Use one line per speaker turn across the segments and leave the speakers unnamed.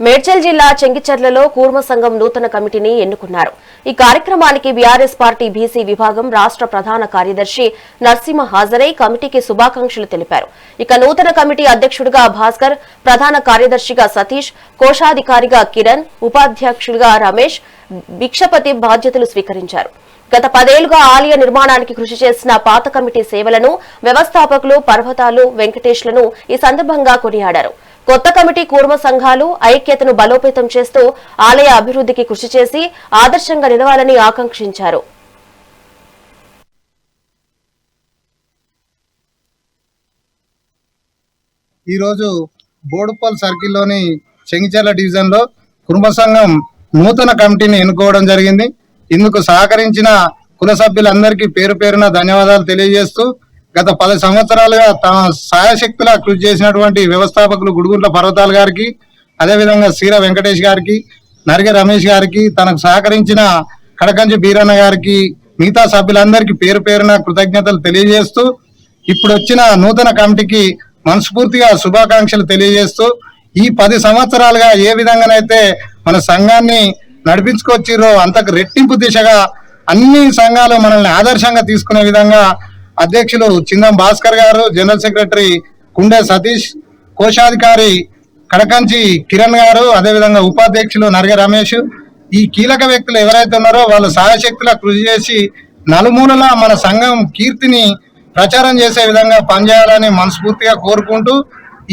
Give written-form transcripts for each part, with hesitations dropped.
మేడ్చల్ జిల్లా చెంగిచెర్లలో కూర్మ సంఘం నూతన కమిటీని ఎన్నుకున్నారు. ఈ కార్యక్రమానికి బీఆర్ఎస్ పార్టీ బీసీ విభాగం రాష్ట్ర ప్రధాన కార్యదర్శి నరసింహ హాజరై కమిటీకి శుభాకాంక్షలు తెలిపారు. ఇక నూతన కమిటీ అధ్యక్షుడిగా భాస్కర్, ప్రధాన కార్యదర్శిగా సతీష్, కోశాధికారిగా కిరణ్, ఉపాధ్యక్షుడిగా రమేష్ భిక్షపతి బాధ్యతలు స్వీకరించారు. గత 10 ఏళ్లుగా ఆలయ నిర్మాణానికి కృషి చేసిన పాత కమిటీ సేవలను వ్యవస్థాపకులు పర్వతాలు వెంకటేష్లను ఈ సందర్భంగా కొనియాడారు. కొత్త కమిటీ కూర్మ సంఘాలు ఐక్యతను బలోపేతం చేస్తూ ఆలయ అభివృద్ధికి కృషి చేసి ఆదర్శంగా నిలవాలని ఆకాంక్షించారు.
ఈరోజు బోడుపల్ సర్కిల్లోని చెంగిచెర్ల డివిజన్లో కుర్మ సంఘం నూతన కమిటీని ఎన్నుకోవడం జరిగింది. ఇందుకు సహకరించిన కుల సభ్యులందరికీ పేరు పేరున ధన్యవాదాలు తెలియజేస్తూ గత 10 సంవత్సరాలుగా తమ సాయశక్తులా కృషి చేసినటువంటి వ్యవస్థాపకులు గుడుగుంట్ల పర్వతాలు గారికి, అదేవిధంగా సీర వెంకటేష్ గారికి, నరిగ రమేష్ గారికి, తనకు సహకరించిన కడకంజి బీరన్న గారికి, మిగతా సభ్యులందరికీ పేరు పేరున కృతజ్ఞతలు తెలియజేస్తూ ఇప్పుడు వచ్చిన నూతన కమిటీకి మనస్ఫూర్తిగా శుభాకాంక్షలు తెలియజేస్తూ ఈ 10 సంవత్సరాలుగా ఏ విధంగానైతే మన సంఘాన్ని నడిపించుకొచ్చిరో అంతకు రెట్టింపు దిశగా అన్ని సంఘాలు మనల్ని ఆదర్శంగా తీసుకునే విధంగా అధ్యక్షులు చిందం భాస్కర్ గారు, జనరల్ సెక్రటరీ కుండే సతీష్, కోశాధికారి కడకంచి కిరణ్ గారు, అదేవిధంగా ఉపాధ్యక్షులు నరిగ రమేష్, ఈ కీలక వ్యక్తులు ఎవరైతే ఉన్నారో వాళ్ళు సాయశక్తులా కృషి చేసి నలుమూలలా మన సంఘం కీర్తిని ప్రచారం చేసే విధంగా పనిచేయాలని మనస్ఫూర్తిగా కోరుకుంటూ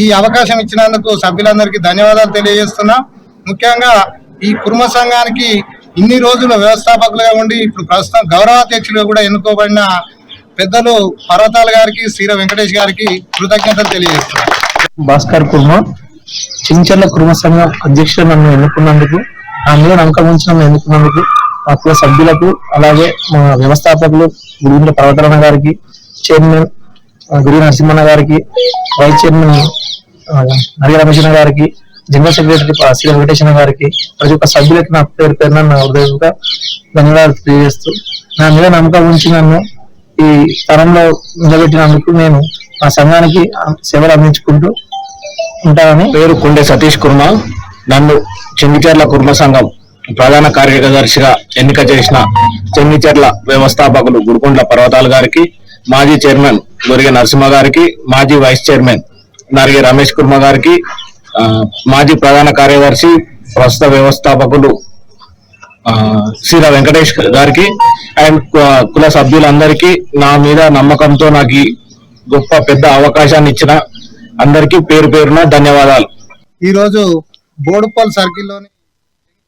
ఈ అవకాశం ఇచ్చినందుకు సభ్యులందరికీ ధన్యవాదాలు తెలియజేస్తున్నా. ముఖ్యంగా ఈ కుర్మ సంఘానికి ఇన్ని రోజులు వ్యవస్థాపకులుగా ఉండి ఇప్పుడు ప్రస్తుతం గౌరవాధ్యక్షులుగా కూడా ఎన్నుకోబడిన పెద్దలు పర్వతాల గారికి, సీర వెంకటేష్ గారికి కృతజ్ఞతలు తెలియజేస్తున్నారు.
భాస్కర్ కుర్మ చెంగిచెర్ల కుర్మ సంఘం అధ్యక్షులు నన్ను ఎన్నుకున్నందుకు, నా మీద నమ్మకం ఉంచి నన్ను ఎన్నుకున్నందుకు మా కుల సభ్యులకు, అలాగే మా వ్యవస్థాపకులు గుడిగుంట్ల పర్వతరణ గారికి, చైర్మన్ గుడి నరసింహన్న గారికి, వైస్ చైర్మన్ నరిగ రమేష్ గారికి, జనరల్ సెక్రటరీ శ్రీ వెంకటేశ్వర గారికి, ప్రతి ఒక్క సభ్యులకి నా పేరు పేరున నా హృదయంగా ధన్యవాదాలు తెలియజేస్తూ నా మీద నమ్మకం ఉంచి నన్ను ఈ తరంలో నిలబెట్టినందుకు నేను మా సంఘానికి సేవలు అందించుకుంటూ ఉంటానని.
పేరు కుండే సతీష్ కుర్మ. నన్ను చెంగిచెర్ల కుర్మ సంఘం ప్రధాన కార్యదర్శిగా ఎన్నిక చేసిన చెంగిచెర్ల వ్యవస్థాపకులు గుడిగుంట్ల పర్వతాలు గారికి, మాజీ చైర్మన్ గొరిగ నరసింహ గారికి, మాజీ వైస్ చైర్మన్ నరిగ రమేష్ కుర్మ గారికి, మాజీ ప్రధాన కార్యదర్శి ప్రస్తుత వ్యవస్థాపకులు శ్రీ వెంకటేష్ గారికి అండ్ కుల సభ్యులందరికీ నా మీద నమ్మకంతో నాకు గొప్ప పెద్ద అవకాశాన్ని ఇచ్చిన అందరికీ పేరు పేరున ధన్యవాదాలు.
ఈరోజు బోడుపల్ సర్కిల్లోని